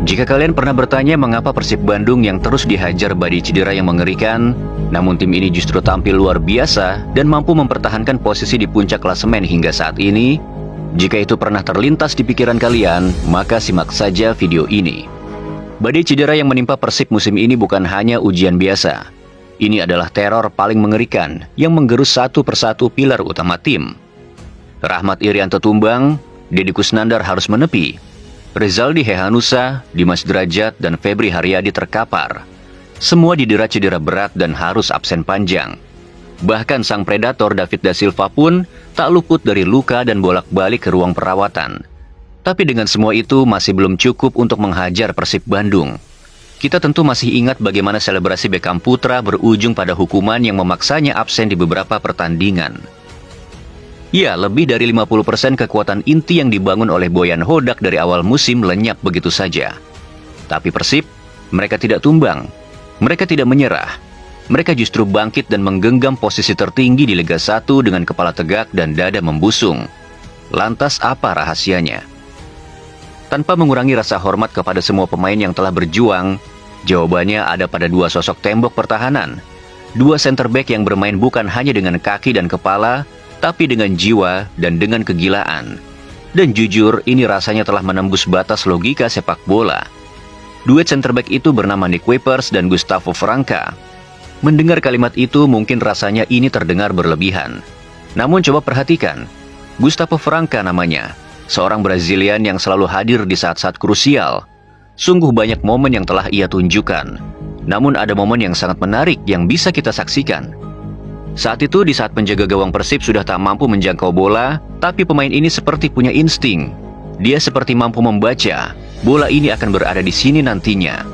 Jika kalian pernah bertanya mengapa Persib Bandung yang terus dihajar badai cedera yang mengerikan, namun tim ini justru tampil luar biasa dan mampu mempertahankan posisi di puncak klasemen hingga saat ini, jika itu pernah terlintas di pikiran kalian, maka simak saja video ini. Badai cedera yang menimpa Persib musim ini bukan hanya ujian biasa. Ini adalah teror paling mengerikan yang menggerus satu persatu pilar utama tim. Rahmat Irianto tumbang, Deddy Kusnandar harus menepi, Rizaldi Hehanusa, Dimas Derajat, dan Febri Haryadi terkapar. Semua didera cedera berat dan harus absen panjang. Bahkan sang predator David Da Silva pun tak luput dari luka dan bolak-balik ke ruang perawatan. Tapi dengan semua itu masih belum cukup untuk menghajar Persib Bandung. Kita tentu masih ingat bagaimana selebrasi Beckham Putra berujung pada hukuman yang memaksanya absen di beberapa pertandingan. Ya, lebih dari 50% kekuatan inti yang dibangun oleh Boyan Hodak dari awal musim lenyap begitu saja. Tapi Persib, mereka tidak tumbang. Mereka tidak menyerah. Mereka justru bangkit dan menggenggam posisi tertinggi di Liga 1 dengan kepala tegak dan dada membusung. Lantas apa rahasianya? Tanpa mengurangi rasa hormat kepada semua pemain yang telah berjuang, jawabannya ada pada dua sosok tembok pertahanan. Dua center back yang bermain bukan hanya dengan kaki dan kepala, tapi dengan jiwa dan dengan kegilaan. Dan jujur, ini rasanya telah menembus batas logika sepak bola. Duet center back itu bernama Nick Kuipers dan Gustavo Franca. Mendengar kalimat itu mungkin rasanya ini terdengar berlebihan. Namun coba perhatikan, Gustavo Franca namanya, seorang Brazilian yang selalu hadir di saat-saat krusial. Sungguh banyak momen yang telah ia tunjukkan. Namun ada momen yang sangat menarik yang bisa kita saksikan. Saat itu, di saat penjaga gawang Persib sudah tak mampu menjangkau bola, tapi pemain ini seperti punya insting. Dia seperti mampu membaca, bola ini akan berada di sini nantinya.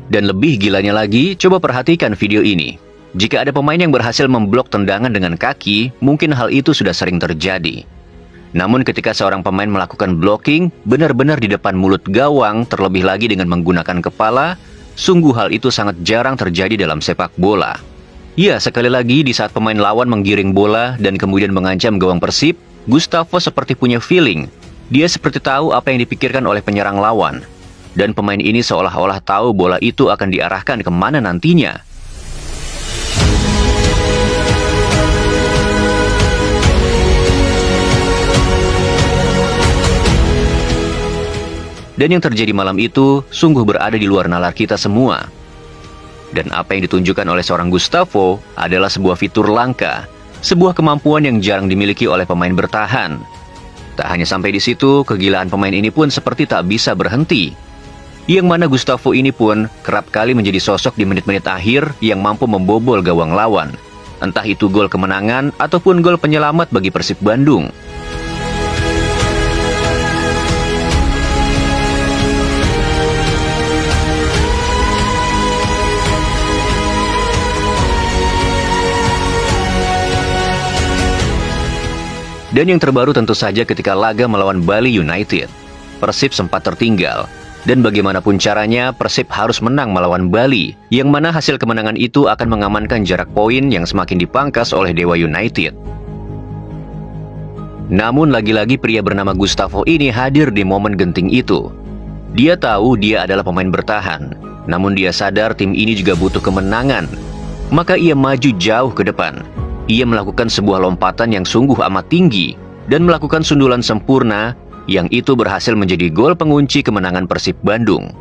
Dan lebih gilanya lagi, coba perhatikan video ini. Jika ada pemain yang berhasil memblok tendangan dengan kaki, mungkin hal itu sudah sering terjadi. Namun ketika seorang pemain melakukan blocking benar-benar di depan mulut gawang, terlebih lagi dengan menggunakan kepala, sungguh hal itu sangat jarang terjadi dalam sepak bola. Ya, sekali lagi di saat pemain lawan menggiring bola dan kemudian mengancam gawang Persib, Gustavo seperti punya feeling. Dia seperti tahu apa yang dipikirkan oleh penyerang lawan. Dan pemain ini seolah-olah tahu bola itu akan diarahkan kemana nantinya. Dan yang terjadi malam itu sungguh berada di luar nalar kita semua. Dan apa yang ditunjukkan oleh seorang Gustavo adalah sebuah fitur langka, sebuah kemampuan yang jarang dimiliki oleh pemain bertahan. Tak hanya sampai di situ, kegilaan pemain ini pun seperti tak bisa berhenti. Yang mana Gustavo ini pun kerap kali menjadi sosok di menit-menit akhir yang mampu membobol gawang lawan. Entah itu gol kemenangan ataupun gol penyelamat bagi Persib Bandung. Dan yang terbaru tentu saja ketika laga melawan Bali United. Persib sempat tertinggal. Dan bagaimanapun caranya, Persib harus menang melawan Bali, yang mana hasil kemenangan itu akan mengamankan jarak poin yang semakin dipangkas oleh Dewa United. Namun lagi-lagi pria bernama Gustavo ini hadir di momen genting itu. Dia tahu dia adalah pemain bertahan, namun dia sadar tim ini juga butuh kemenangan. Maka ia maju jauh ke depan. Ia melakukan sebuah lompatan yang sungguh amat tinggi dan melakukan sundulan sempurna yang itu berhasil menjadi gol pengunci kemenangan Persib Bandung.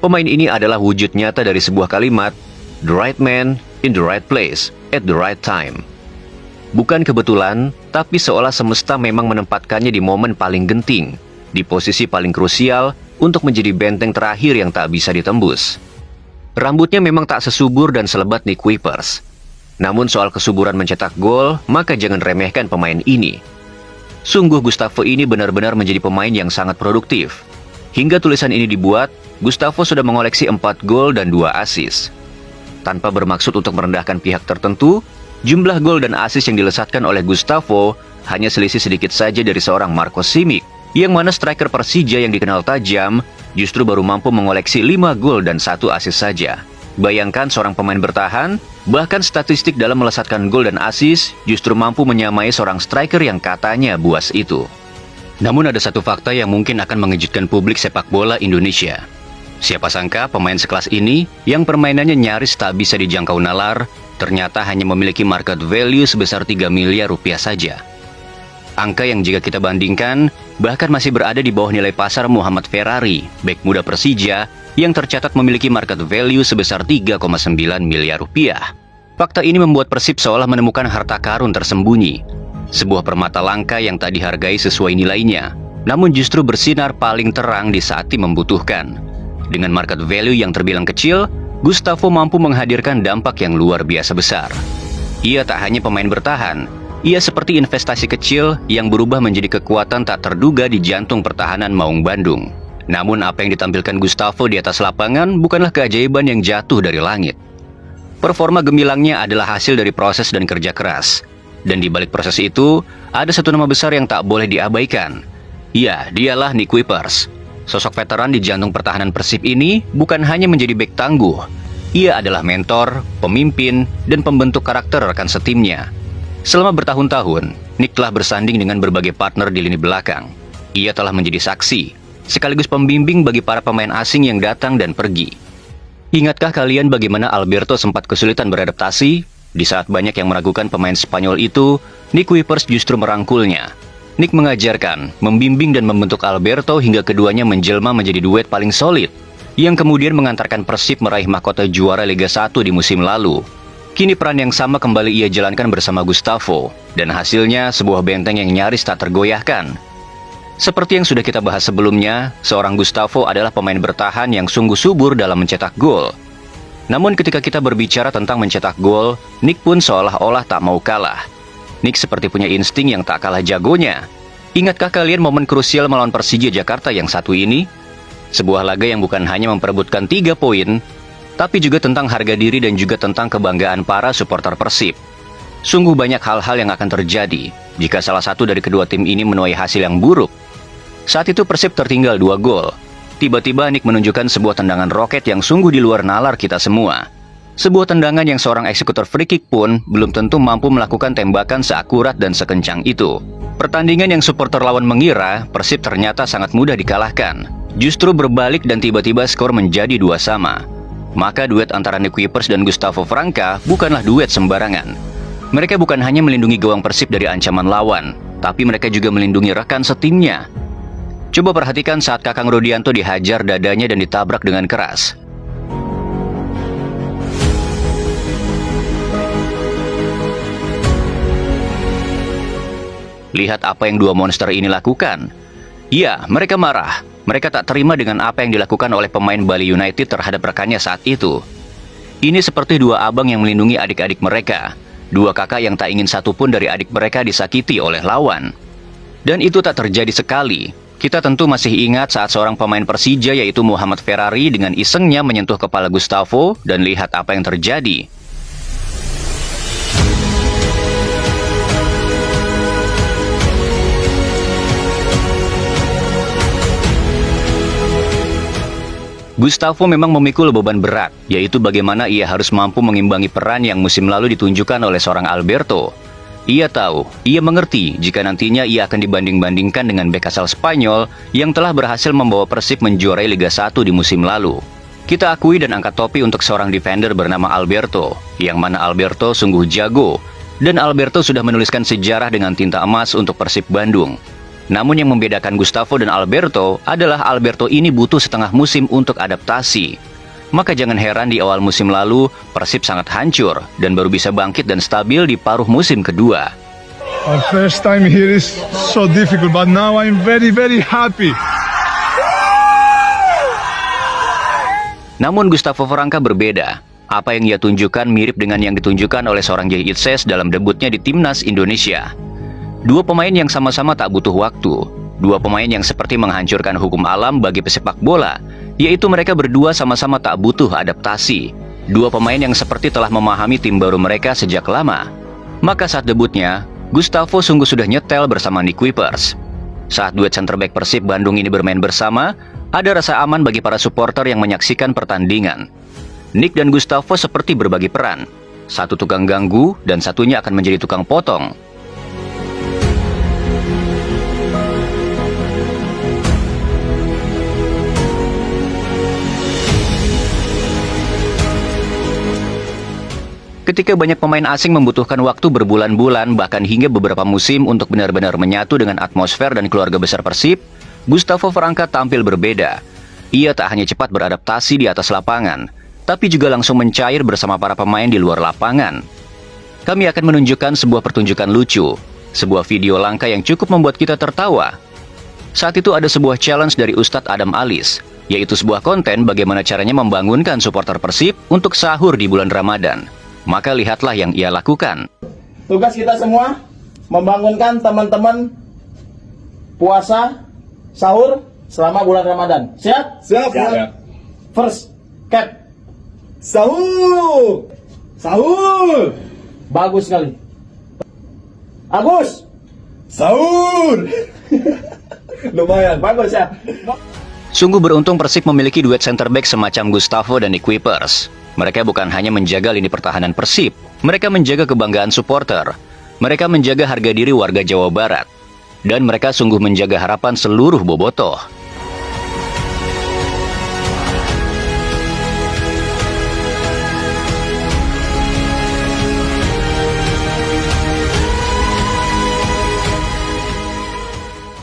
Pemain ini adalah wujud nyata dari sebuah kalimat, "The right man in the right place at the right time." Bukan kebetulan, tapi seolah semesta memang menempatkannya di momen paling genting, di posisi paling krusial untuk menjadi benteng terakhir yang tak bisa ditembus. Rambutnya memang tak sesubur dan selebat Nick Kuipers. Namun soal kesuburan mencetak gol, maka jangan remehkan pemain ini. Sungguh Gustavo ini benar-benar menjadi pemain yang sangat produktif. Hingga tulisan ini dibuat, Gustavo sudah mengoleksi 4 gol dan 2 assist. Tanpa bermaksud untuk merendahkan pihak tertentu, Jumlah gol dan assist yang dilesatkan oleh Gustavo hanya selisih sedikit saja dari seorang Marco Simic, yang mana striker Persija yang dikenal tajam justru baru mampu mengoleksi 5 gol dan 1 assist saja. Bayangkan seorang pemain bertahan, bahkan statistik dalam melesatkan gol dan assist justru mampu menyamai seorang striker yang katanya buas itu. Namun ada satu fakta yang mungkin akan mengejutkan publik sepak bola Indonesia. Siapa sangka pemain sekelas ini yang permainannya nyaris tak bisa dijangkau nalar, ternyata hanya memiliki market value sebesar 3 miliar rupiah saja. Angka yang jika kita bandingkan, bahkan masih berada di bawah nilai pasar Muhammad Ferrari, bek muda Persija, yang tercatat memiliki market value sebesar 3,9 miliar rupiah. Fakta ini membuat Persib seolah menemukan harta karun tersembunyi, sebuah permata langka yang tak dihargai sesuai nilainya, namun justru bersinar paling terang di saat tim membutuhkan. Dengan market value yang terbilang kecil, Gustavo mampu menghadirkan dampak yang luar biasa besar. Ia tak hanya pemain bertahan, ia seperti investasi kecil yang berubah menjadi kekuatan tak terduga di jantung pertahanan Maung Bandung. Namun apa yang ditampilkan Gustavo di atas lapangan bukanlah keajaiban yang jatuh dari langit. Performa gemilangnya adalah hasil dari proses dan kerja keras. Dan di balik proses itu, ada satu nama besar yang tak boleh diabaikan. Ya, dialah Nick Kuipers. Sosok veteran di jantung pertahanan Persib ini bukan hanya menjadi bek tangguh. Ia adalah mentor, pemimpin, dan pembentuk karakter rekan setimnya. Selama bertahun-tahun, Nick telah bersanding dengan berbagai partner di lini belakang. Ia telah menjadi saksi sekaligus pembimbing bagi para pemain asing yang datang dan pergi. Ingatkah kalian bagaimana Alberto sempat kesulitan beradaptasi? Di saat banyak yang meragukan pemain Spanyol itu, Nick Kuipers justru merangkulnya. Nick mengajarkan, membimbing dan membentuk Alberto hingga keduanya menjelma menjadi duet paling solid, yang kemudian mengantarkan Persib meraih mahkota juara Liga 1 di musim lalu. Kini peran yang sama kembali ia jalankan bersama Gustavo, dan hasilnya sebuah benteng yang nyaris tak tergoyahkan. Seperti yang sudah kita bahas sebelumnya, seorang Gustavo adalah pemain bertahan yang sungguh subur dalam mencetak gol. Namun ketika kita berbicara tentang mencetak gol, Nick pun seolah-olah tak mau kalah. Nick seperti punya insting yang tak kalah jagonya. Ingatkah kalian momen krusial melawan Persija Jakarta yang satu ini? Sebuah laga yang bukan hanya memperebutkan 3 poin, tapi juga tentang harga diri dan juga tentang kebanggaan para supporter Persib. Sungguh banyak hal-hal yang akan terjadi jika salah satu dari kedua tim ini menuai hasil yang buruk. Saat itu Persib tertinggal 2 gol. Tiba-tiba Nick menunjukkan sebuah tendangan roket yang sungguh di luar nalar kita semua. Sebuah tendangan yang seorang eksekutor free kick pun belum tentu mampu melakukan tembakan seakurat dan sekencang itu. Pertandingan yang supporter lawan mengira Persib ternyata sangat mudah dikalahkan, justru berbalik dan tiba-tiba skor menjadi 2-2. Maka duet antara Nick Kuipers dan Gustavo Franca bukanlah duet sembarangan. Mereka bukan hanya melindungi gawang Persib dari ancaman lawan, tapi mereka juga melindungi rekan setimnya. Coba perhatikan saat Kakang Rudianto dihajar dadanya dan ditabrak dengan keras. Lihat apa yang dua monster ini lakukan. Ya, mereka marah. Mereka tak terima dengan apa yang dilakukan oleh pemain Bali United terhadap rekannya saat itu. Ini seperti dua abang yang melindungi adik-adik mereka. Dua kakak yang tak ingin satupun dari adik mereka disakiti oleh lawan. Dan itu tak terjadi sekali. Kita tentu masih ingat saat seorang pemain Persija yaitu Muhammad Ferrari dengan isengnya menyentuh kepala Gustavo dan lihat apa yang terjadi. Gustavo memang memikul beban berat, yaitu bagaimana ia harus mampu mengimbangi peran yang musim lalu ditunjukkan oleh seorang Alberto. Ia tahu, ia mengerti jika nantinya ia akan dibanding-bandingkan dengan bek asal Spanyol yang telah berhasil membawa Persib menjuarai Liga 1 di musim lalu. Kita akui dan angkat topi untuk seorang defender bernama Alberto, yang mana Alberto sungguh jago, dan Alberto sudah menuliskan sejarah dengan tinta emas untuk Persib Bandung. Namun yang membedakan Gustavo dan Alberto adalah Alberto ini butuh setengah musim untuk adaptasi. Maka jangan heran di awal musim lalu, Persib sangat hancur dan baru bisa bangkit dan stabil di paruh musim kedua. Our first time here is so difficult, but now I'm very happy. Namun Gustavo Franca berbeda. Apa yang ia tunjukkan mirip dengan yang ditunjukkan oleh seorang Jay Itses dalam debutnya di Timnas Indonesia. Dua pemain yang sama-sama tak butuh waktu. Dua pemain yang seperti menghancurkan hukum alam bagi pesepak bola, yaitu mereka berdua sama-sama tak butuh adaptasi. Dua pemain yang seperti telah memahami tim baru mereka sejak lama. Maka saat debutnya, Gustavo sungguh sudah nyetel bersama Nick Kuipers. Saat duet center back Persib Bandung ini bermain bersama, ada rasa aman bagi para supporter yang menyaksikan pertandingan. Nick dan Gustavo seperti berbagi peran. Satu tukang ganggu dan satunya akan menjadi tukang potong. Ketika banyak pemain asing membutuhkan waktu berbulan-bulan bahkan hingga beberapa musim untuk benar-benar menyatu dengan atmosfer dan keluarga besar Persib, Gustavo Franca tampil berbeda. Ia tak hanya cepat beradaptasi di atas lapangan, tapi juga langsung mencair bersama para pemain di luar lapangan. Kami akan menunjukkan sebuah pertunjukan lucu, sebuah video langka yang cukup membuat kita tertawa. Saat itu ada sebuah challenge dari Ustadz Adam Alis, yaitu sebuah konten bagaimana caranya membangunkan supporter Persib untuk sahur di bulan Ramadan. Maka lihatlah yang ia lakukan. Tugas kita semua membangunkan teman-teman puasa sahur selama bulan Ramadan. Siap? Siap. First, cap. Sahur. Sahur. Bagus sekali. Agus. Sahur. Lumayan. Bagus ya. Sungguh beruntung Persib memiliki duet center back semacam Gustavo dan Nick Kuipers. Mereka bukan hanya menjaga lini pertahanan Persib, mereka menjaga kebanggaan supporter. Mereka menjaga harga diri warga Jawa Barat. Dan mereka sungguh menjaga harapan seluruh bobotoh.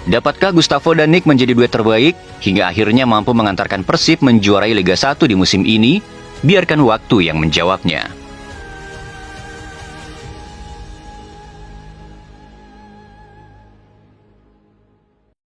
Dapatkah Gustavo dan Nick menjadi duet terbaik hingga akhirnya mampu mengantarkan Persib menjuarai Liga 1 di musim ini? Biarkan waktu yang menjawabnya.